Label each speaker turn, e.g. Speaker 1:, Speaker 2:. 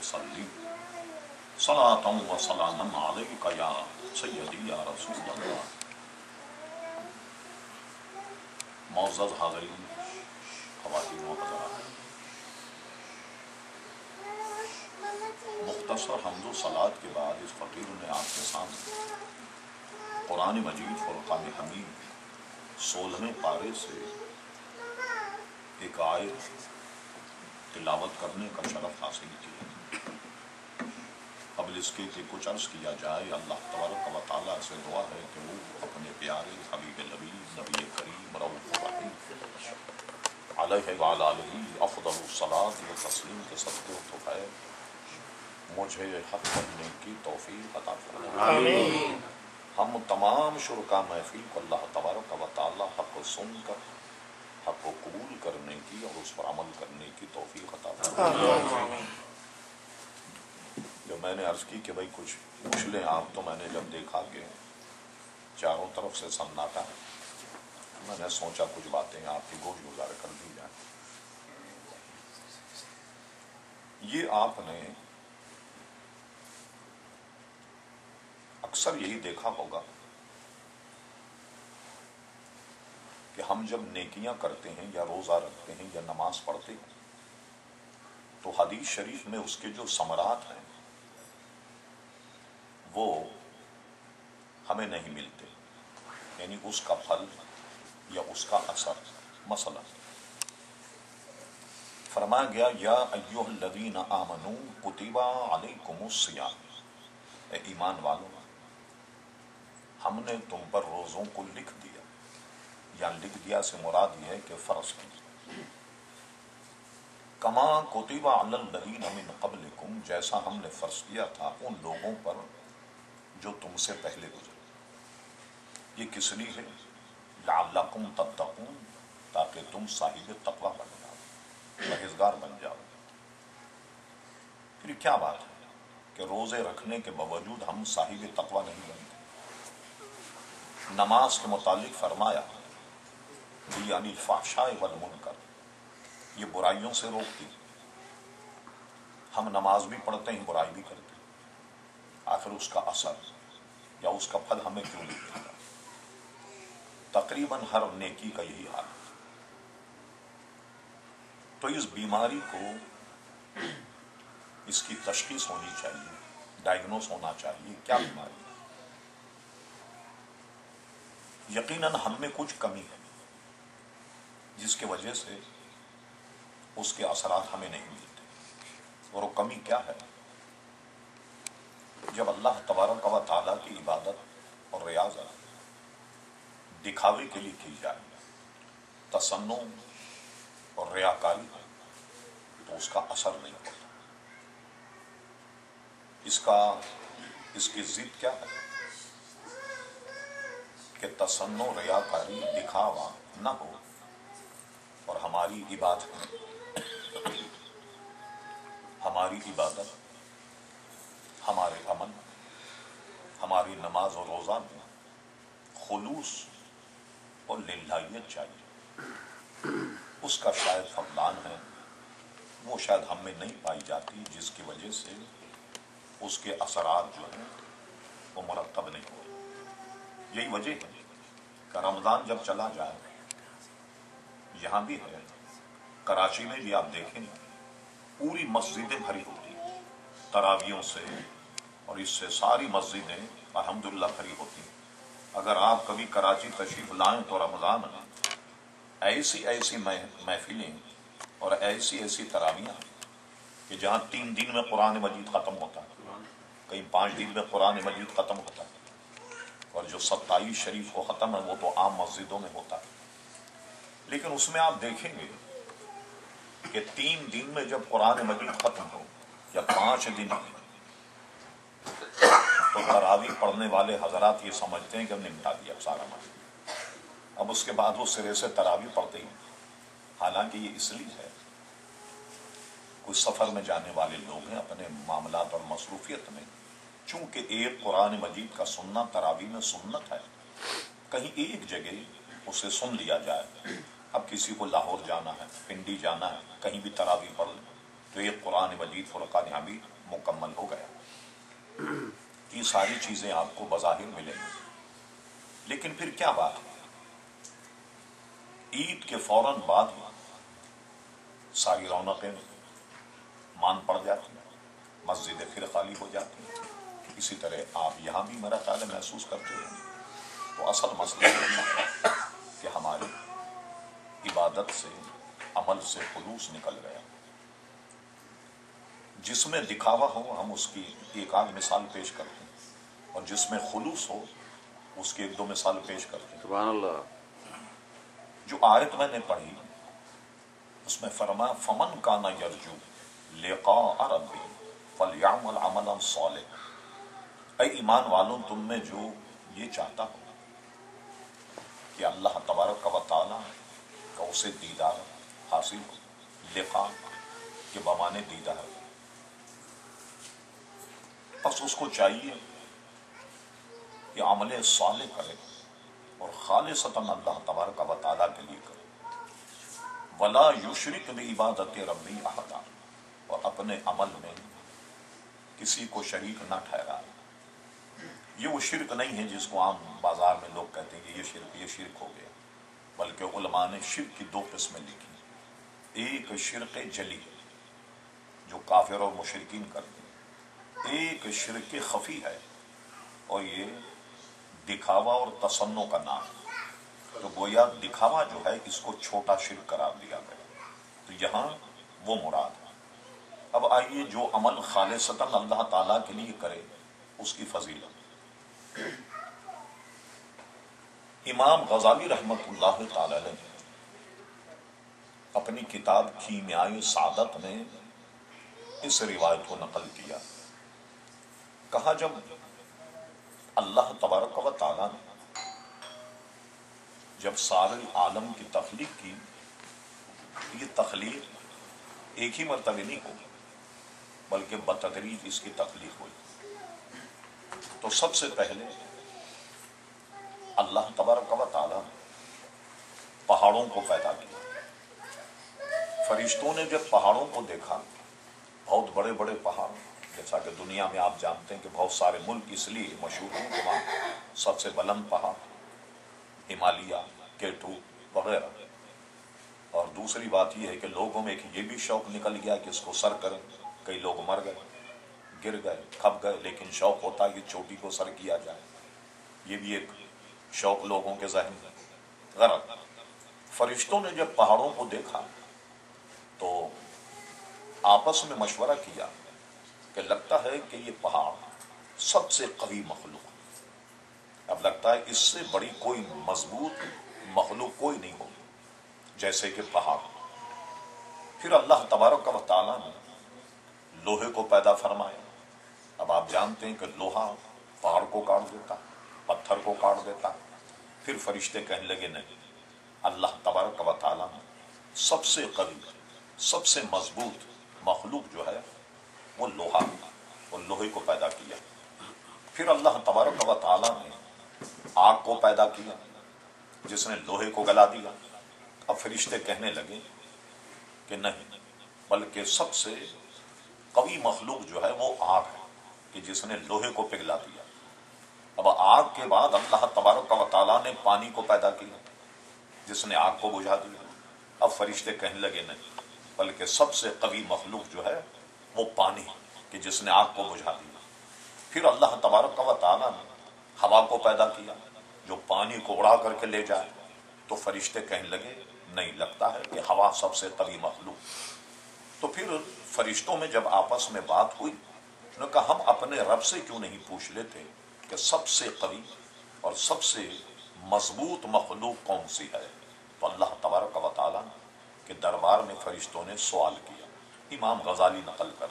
Speaker 1: वसल्लिम सलातम व सलामन अलैका या सय्यदी या रसूल अल्लाह। मौजूद हाज़रीन, ख़वातीन व हज़रात, मुख्तसर हम्दो सलात के बाद इस फ़कीर ने आपके सामने कुरान मजीद फुरक़ान हमीद 16वें पारे से एक आयत तिलावत करने का शरफ हासिल किया। क़ब्ल इसके कि कुछ अर्ज़ किया जाए, अल्लाह तबारक व तआला से दुआ है कि वो अपने प्यारे हबीब नबी नबी करीम रऊफ़ रहीम अलैहि व अला आलिही अफ़ज़लुस सलात व तस्लीम के सदक़े तो है मुझे हक़ करने की तौफ़ीक़ अता फरमाए। हम तमाम शुरका महफ़िल को अल्लाह तबारक व तआला हक़ सुनकर हक़ को कबूल करने की और उस पर अमल करने की तौफ़ीक़ अता फरमाए। जब मैंने अर्ज़ की कि भाई कुछ पूछ लें आप, तो मैंने जब देखा कि चारों तरफ से सन्नाटा है, मैंने सोचा कुछ बातें आपकी गोश गुजार कर दी जाए। ये आपने अक्सर यही देखा होगा कि हम जब नेकियां करते हैं या रोज़ा रखते हैं या नमाज पढ़ते हैं, तो हदीस शरीफ में उसके जो समरात हैं वो हमें नहीं मिलते, यानी उसका फल या उसका असर। मसला फरमाया गया, या अय्युहल्लज़ीना आमनू कुतिबा अलैकुमुस्सियाम, ए ईमान वालों, हमने तुम पर रोज़ों को लिख दिया, या लिख दिया से मुराद यह है कि फ़र्ज़ किया। कमा कुतिबा अलल्लज़ीना मिन क़ब्लिकुम, जैसा हमने फ़र्ज़ किया था उन लोगों पर जो तुमसे पहले गुजरे। ये किस लिए है? लअल्लकुम तत्तक़ून, ताकि तुम साहिब तक़वा बन जाओ, परहेज़गार बन जाओ। फिर क्या बात है कि रोज़े रखने के बावजूद हम साहिब तक़वा नहीं बनते। नमाज के मुतालिक फरमाया, यानी फ़हशाए वल मुनकर, ये बुराइयों से रोकती। हम नमाज भी पढ़ते हैं, बुराई भी करते हैं, आखिर उसका असर या उसका फल हमें क्यों नहीं मिलता? तकरीबन हर नेकी का यही हाल है। तो इस बीमारी को, इसकी तशख़ीस होनी चाहिए, डायग्नोस होना चाहिए, क्या बीमारी है। यकीनन हम में कुछ कमी है जिसके वजह से उसके असरात हमें नहीं मिलते। और वो कमी क्या है? जब अल्लाह तबारक व तआला की इबादत और रियाज़त दिखावे के लिए की जाए, तसन्नु और रियाकारी, तो उसका असर नहीं होता। इसकी जिद क्या है कि तसन्नु रियाकारी दिखावा न हो और हमारी इबादत, हमारे अमल, हमारी नमाज और रोज़ा में खुलूस और लिल्लाहियत चाहिए। उसका शायद फक़दान है, वो शायद हम में नहीं पाई जाती, जिसकी वजह से उसके असरात जो हैं वो मुरत्तब नहीं होते। यही वजह है कि रमज़ान जब चला जाए, यहाँ भी है, कराची में भी आप देखेंगे पूरी मस्जिदें भरी होती हैं तरावियों से, और इससे सारी मस्जिदें अल्हम्दुलिल्लाह भरी होती हैं। अगर आप कभी कराची तशरीफ लाएं तो रमज़ान में ऐसी ऐसी महफिलें और ऐसी ऐसी तरावियाँ कि जहाँ 3 दिन में कुरान मजीद ख़त्म होता है, कहीं 5 दिन में कुरान मजीद ख़त्म होता है, और जो 27 शरीफ को ख़त्म है वो तो आम मस्जिदों में होता है। लेकिन उसमें आप देखेंगे कि 3 दिन में जब कुरान मजीद ख़त्म हो या 5 दिन में, तो तरावी पढ़ने वाले हजरात ये समझते हैं कि हमने निपटा दिया सारा मसला, अब उसके बाद वो सिरे से तरावी पढ़ते ही। हालांकि ये इसलिए है, कुछ सफ़र में जाने वाले लोग हैं, अपने मामलात और मसरूफियत में, चूंकि एक कुरान मजीद का सुनना तरावी में सुन्नत है, कहीं एक जगह उसे सुन लिया जाए। अब किसी को लाहौर जाना है, पिंडी जाना है, कहीं भी तरावी पढ़ ले, तो एक कुरान मजीद फुरक़ान हमीद مکمل ہو گیا. یہ ساری چیزیں آپ کو بظاہر ملیں گی، لیکن پھر کیا بات ہے؟ عید کے فوراً بعد ساری رونقیں مان پڑ جاتی ہیں، مسجدیں پھر خالی ہو جاتی ہیں. اسی طرح آپ یہاں بھی میرا خیال ہے محسوس کرتے ہیں. تو اصل مسئلہ یہ ہے کہ ہماری عبادت سے، عمل سے خلوص نکل گیا. جس میں دکھاوا ہو ہم اس کی ایک آدھ مثال پیش کرتے ہیں، اور جس میں خلوص ہو اس کی ایک دو مثال پیش کرتے ہیں.
Speaker 2: سبحان اللہ.
Speaker 1: جو آیت میں نے پڑھی اس میں فرمایا فمن کان یرجو لقاء ربہ فلیعمل عملا صالحا. اے ایمان والوں، تم میں جو یہ چاہتا ہو کہ اللہ تبارک و تعالی کا اسے دیدار حاصل ہو، لقاء کے بمانے دیدار، بس اس کو چاہیے کہ عمل صالح کرے اور خالصتاً اللہ تبارک و تعالی کے لیے کرے. ولا یشرک بعبادت ربہ احدا، اور اپنے عمل میں کسی کو شریک نہ ٹھہرائے. یہ وہ شرک نہیں ہے جس کو عام بازار میں لوگ کہتے ہیں کہ یہ شرک ہو گیا، بلکہ علماء نے شرک کی دو قسمیں لکھی. ایک شرک جلی جو کافر اور مشرکین کرتے ہیں، ایک شرک خفی ہے اور یہ دکھاوا اور تصنع کا نام ہے. تو گویا دکھاوا جو ہے اس کو چھوٹا شرک قرار دیا گیا، تو یہاں وہ مراد ہے. اب آئیے جو عمل خالصتاً اللہ تعالیٰ کے لیے کرے اس کی فضیلت. امام غزالی رحمت اللہ تعالی علیہ اپنی کتاب کیمیائے سعادت میں اس روایت کو نقل کیا. کہا جب اللہ تبارک و تعالیٰ نے جب سارے عالم کی تخلیق کی، یہ تخلیق ایک ہی مرتبہ نہیں ہوئی بلکہ بتدریج اس کی تخلیق ہوئی. تو سب سے پہلے اللہ تبارک و تعالیٰ نے پہاڑوں کو پیدا کیا. فرشتوں نے جب پہاڑوں کو دیکھا، بہت بڑے بڑے پہاڑ، جیسا کہ دنیا میں آپ جانتے ہیں کہ بہت سارے ملک اس لیے مشہور ہیں کہ وہاں سب سے بلند پہاڑ ہمالیہ، کیٹو وغیرہ. اور دوسری بات یہ ہے کہ لوگوں میں ایک یہ بھی شوق نکل گیا کہ اس کو سر کریں. کئی لوگ مر گئے، گر گئے، کھپ گئے، لیکن شوق ہوتا ہے کہ چوٹی کو سر کیا جائے. یہ بھی ایک شوق لوگوں کے ذہن میں غلط. فرشتوں نے جب پہاڑوں کو دیکھا تو آپس میں مشورہ کیا کہ لگتا ہے کہ یہ پہاڑ سب سے قوی مخلوق. اب لگتا ہے اس سے بڑی کوئی مضبوط مخلوق کوئی نہیں ہوگی جیسے کہ پہاڑ. پھر اللہ تبارک و تعالیٰ نے لوہے کو پیدا فرمایا. اب آپ جانتے ہیں کہ لوہا پہاڑ کو کاٹ دیتا، پتھر کو کاٹ دیتا. پھر فرشتے کہنے لگے نہیں، اللہ تبارک و تعالیٰ نے سب سے قوی، سب سے مضبوط مخلوق جو ہے وہ لوہا، اور لوہے کو پیدا کیا. پھر اللہ تبارک و تعالیٰ نے آگ کو پیدا کیا جس نے لوہے کو گلا دیا. اب فرشتے کہنے لگے کہ نہیں، بلکہ سب سے قوی مخلوق جو ہے وہ آگ ہے کہ جس نے لوہے کو پگھلا دیا. اب آگ کے بعد اللہ تبارک و تعالیٰ نے پانی کو پیدا کیا جس نے آگ کو بجھا دیا. اب فرشتے کہنے لگے نہیں، بلکہ سب سے قوی مخلوق جو ہے وہ پانی کہ جس نے آگ کو بجھا دیا. پھر اللہ تبارک و تعالیٰ نے ہوا کو پیدا کیا جو پانی کو اڑا کر کے لے جائے. تو فرشتے کہنے لگے نہیں، لگتا ہے کہ ہوا سب سے قوی مخلوق. تو پھر فرشتوں میں جب آپس میں بات ہوئی، انہوں نے کہا ہم اپنے رب سے کیوں نہیں پوچھ لیتے کہ سب سے قوی اور سب سے مضبوط مخلوق کون سی ہے. تو اللہ تبارک و تعالیٰ کے دربار میں فرشتوں نے سوال کیا. امام غزالی نقل کر